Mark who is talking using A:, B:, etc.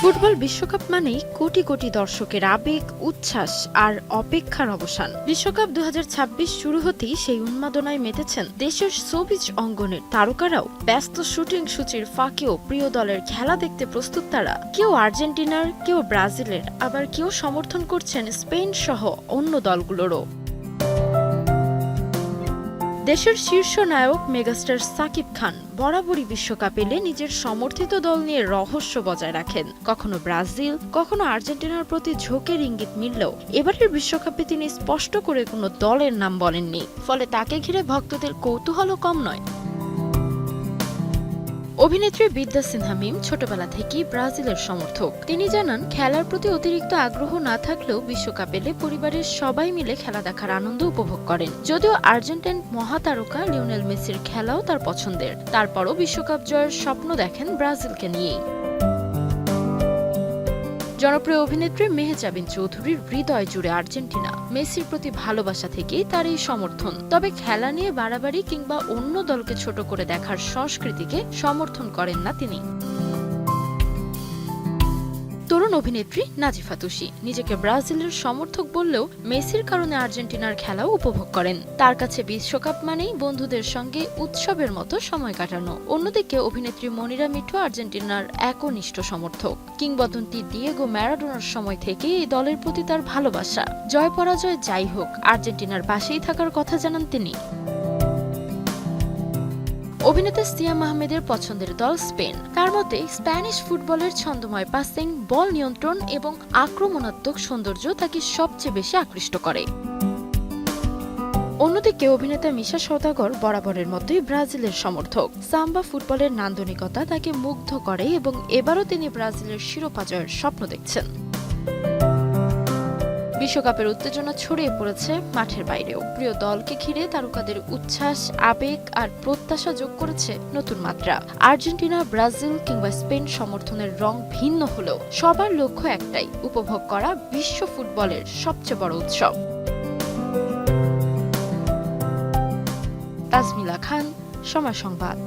A: Football বিশ্বকাপ মানেই কোটি কোটি দর্শকের আবেগ, উচ্ছ্বাস আর অপেক্ষার অবসান। বিশ্বকাপ 2026 শুরু হতেই সেই উন্মাদনায় মেতেছেন দেশের শোবিজ অঙ্গনের তারকারাও। ব্যস্ত শুটিং সূচির ফাঁকেও প্রিয় দলের খেলা দেখতে প্রস্তুত তারা। কেউ আর্জেন্টিনার, কেউ ব্রাজিলের, আবার কেউ সমর্থন করছেন স্পেন সহ অন্য দলগুলোরও। দেশের শীর্ষ নায়ক মেগাস্টার সাকিব খান বরাবরই বিশ্বকাপ এলে নিজের সমর্থিত দল নিয়ে রহস্য বজায় রাখেন। কখনো ব্রাজিল, কখনো আর্জেন্টিনার প্রতি ঝোঁকের ইঙ্গিত মিললেও এবারের বিশ্বকাপে তিনি স্পষ্ট করে কোনো দলের নাম বলেননি। ফলে তাকে ঘিরে ভক্তদের কৌতূহলও কম নয়। অভিনেত্রী বিদ্যা সিনহা মিম ছোটবেলা থেকেই ব্রাজিলের সমর্থক। তিনি জানান, খেলার প্রতি অতিরিক্ত আগ্রহ না থাকলেও বিশ্বকাপ এলে পরিবারের সবাই মিলে খেলা দেখার আনন্দ উপভোগ করেন। যদিও আর্জেন্টাইন মহাতারকা লিওনেল মেসির খেলাও তার পছন্দের, তারপরও বিশ্বকাপ জয়ের স্বপ্ন দেখেন ব্রাজিলকে নিয়েই। জনপ্রিয় অভিনেত্রী মেহজাবিন চৌধুরীর হৃদয় জুড়ে আর্জেন্টিনা। মেসির প্রতি ভালোবাসা থেকেই তার এই সমর্থন। তবে খেলা নিয়ে বাড়াবাড়ি কিংবা অন্য দলকে ছোট করে দেখার সংস্কৃতিকে সমর্থন করেন না তিনি। তরুণ অভিনেত্রী নাজিফা তুষি নিজেকে ব্রাজিলের সমর্থক বললেও মেসির কারণে আর্জেন্টিনার খেলাও উপভোগ করেন। তার কাছে বিশ্বকাপ মানেই বন্ধুদের সঙ্গে উৎসবের মতো সময় কাটানো। অন্যদিকে অভিনেত্রী মনিরা মিঠু আর্জেন্টিনার একনিষ্ঠ সমর্থক। কিংবদন্তি ডিয়েগো ম্যারাডোনার সময় থেকে এই দলের প্রতি তার ভালোবাসা। জয় পরাজয় যাই হোক, আর্জেন্টিনার পাশেই থাকার কথা জানান তিনি। অভিনেতা সিয়াম আহমেদের পছন্দের দল স্পেন। তার মতে স্প্যানিশ ফুটবলের ছন্দময় পাসিং, বল নিয়ন্ত্রণ এবং আক্রমণাত্মক সৌন্দর্য তাকে সবচেয়ে বেশি আকৃষ্ট করে। অন্যদিকে অভিনেতা মিশা সওদাগর বরাবরের মতোই ব্রাজিলের সমর্থক। সাম্বা ফুটবলের নান্দনিকতা তাকে মুগ্ধ করে এবং এবারও তিনি ব্রাজিলের শিরোপা জয়ের স্বপ্ন দেখছেন। বিশ্বকাপের উত্তেজনা ছড়িয়ে পড়েছে মাঠের বাইরেও। প্রিয় দলকে ঘিরে তারকাদের উচ্ছ্বাস, আবেগ আর প্রত্যাশা যোগ করেছে নতুন মাত্রা। আর্জেন্টিনা, ব্রাজিল কিংবা স্পেন সমর্থনের রং ভিন্ন হলেও সবার লক্ষ্য একটাই, উপভোগ করা বিশ্ব ফুটবলের সবচেয়ে বড় উৎসব। তাজমিলা খান, সময় সংবাদ।